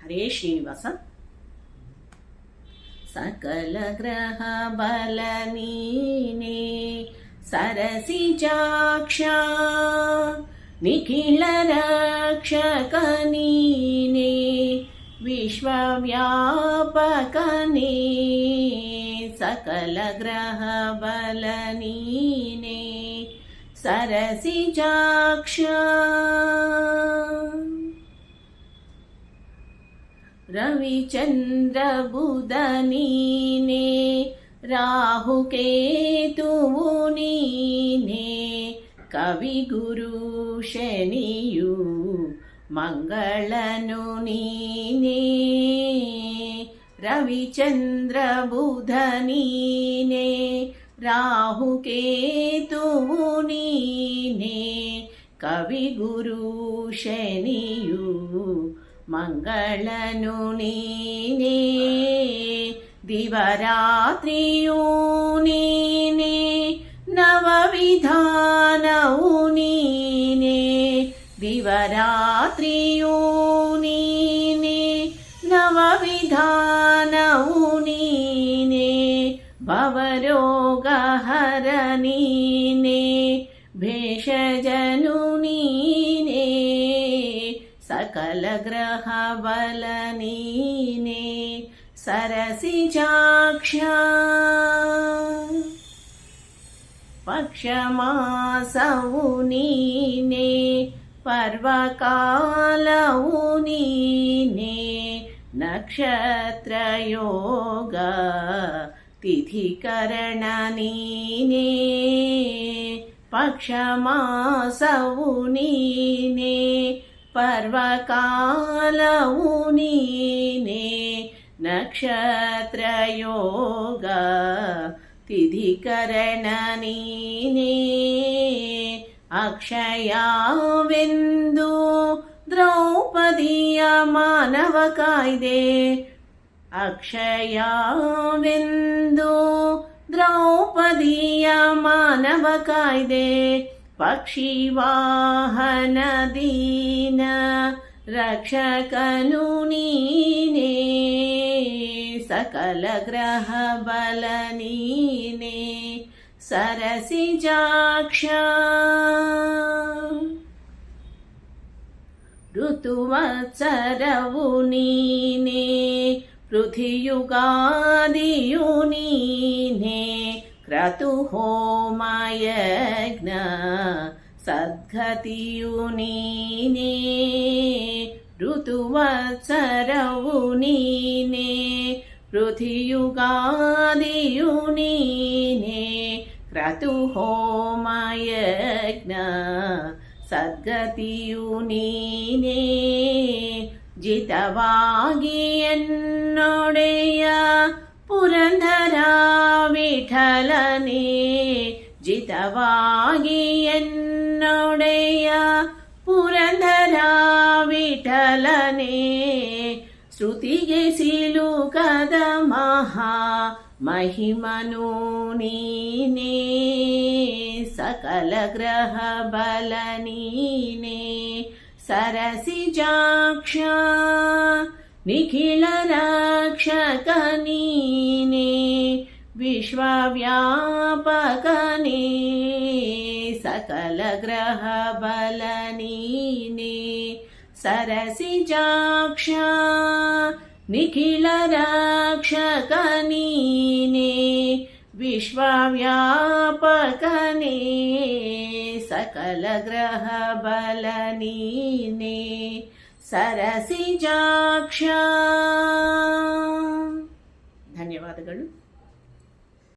ಹರೇ ಶ್ರೀನಿವಾಸ. ಸಕಲ ಗ್ರಹ ಬಲ ನೀನೇ ಸರಸಿಜಾಕ್ಷ, ನಿಖಿಲ ರಕ್ಷಕ ನೀನೇ ವಿಶ್ವವ್ಯಾಪಕನೇ. ಸಕಲ ಗ್ರಹ ಬಲ ನೀನೇ ಸರಸಿಜಾಕ್ಷ. ರವಿಚಂದ್ರ ಬುಧ ನೀನೇ ರಾಹು ಕೇತುವು ನೀನೇ ಕವಿ ಗುರು ಶನಿಯು ಮಂಗಳನು ನೀನೇ. ರವಿಚಂದ್ರ ಬುಧ ನೀನೇ ರಾಹು ಕೇತುವು ನೀನೇ ಕವಿ ಗುರು ಶನಿಯು ಮಂಗಳನು ನೀನೇ. ದಿವರಾತ್ರಿಯೂ ನೀನೇ ನವವಿಧಾನವು ನೀನೇ. ದಿವರಾತ್ರಿಯೂ ನೀನೇ ನವವಿಧಾನವು ನೀನೇ. ಭವರೋಗಹರ ನೀನೇ ಭೇಷಜನು ನೀನೇ. ಸಕಲ ಗ್ರಹ ಬಲ ನೀನೇ ಸರಸಿಜಾಕ್ಷ. ಪಕ್ಷಮಾಸವು ನೀನೇ ಪರ್ವಕಾಲವು ನೀನೇ. ನಕ್ಷತ್ರ ಯೋಗ ತಿಥಿಕರಣ ನೀನೇ. ಪಕ್ಷಮಾಸವು ನೀನೇ ಪರ್ವಕಾಲವು ನೀನೇ. ನಕ್ಷತ್ರ ಯೋಗ ತಿಥಿಕರಣ ನೀನೇ. ಅಕ್ಷಯವೆಂದು ದ್ರೌಪದಿಯ ಮಾನವ ಕಾಯ್ದೆ. ಅಕ್ಷಯವೆಂದು ದ್ರೌಪದಿಯ ಮಾನವ ಕಾಯ್ದೆ. ಪಕ್ಷಿವಾಹನ ದೀನ ರಕ್ಷಕನು ನೀನೇ. ಸಕಲ ಗ್ರಹ ಬಲ ನೀನೇ ಸರಸಿಜಾಕ್ಷ. ಋತುವತ್ಸರವು ನೀನೇ ಪೃಥಿಯುಗಾದಿಯು ನೀನೇ. ಕ್ರತು ಹೋಮ ಯಜ್ಞ ಸದ್ಗತಿಯು ನೀನೇ. ಋತುವತ್ಸರವು ನೀನೇ ಪೃಥಿಯುಗಾದಿಯು ನೀನೇ. ಕ್ರತು ಹೋಮ ಯಜ್ಞ ಸದ್ಗತಿಯು ನೀನೇ. ಜಿತವಾಗಿ ಎನ್ನೊಡೆಯ ಪುರಂದರ ವಿಠಲನೇ. ಜಿತವಾಗಿ ಎನ್ನೊಡೆಯ ಪುರಂದರ ವಿಠಲನೇ. ಶ್ರುತಿಗೆ ಸಿಲುಕದ ಮಹಾ ಮಹಿಮನು ನೀನೇ. ಸಕಲ ಗ್ರಹ ಬಲ ನೀನೇ ಸರಸಿಜಾಕ್ಷ. ನಿಖಿಲ ರಕ್ಷಕ ನೀನೇ ವಿಶ್ವವ್ಯಾಪಕನೇ. ಸಕಲ ಗ್ರಹ ಬಲ ನೀನೇ ಸರಸಿಜಾಕ್ಷ. ನಿಖಿಲ ರಕ್ಷಕ ನೀನೇ ವಿಶ್ವವ್ಯಾಪಕನೇ. ಸಕಲ ಗ್ರಹ ಬಲ ನೀನೇ ಸರಸಿಜಾಕ್ಷ. ಧನ್ಯವಾದಗಳು.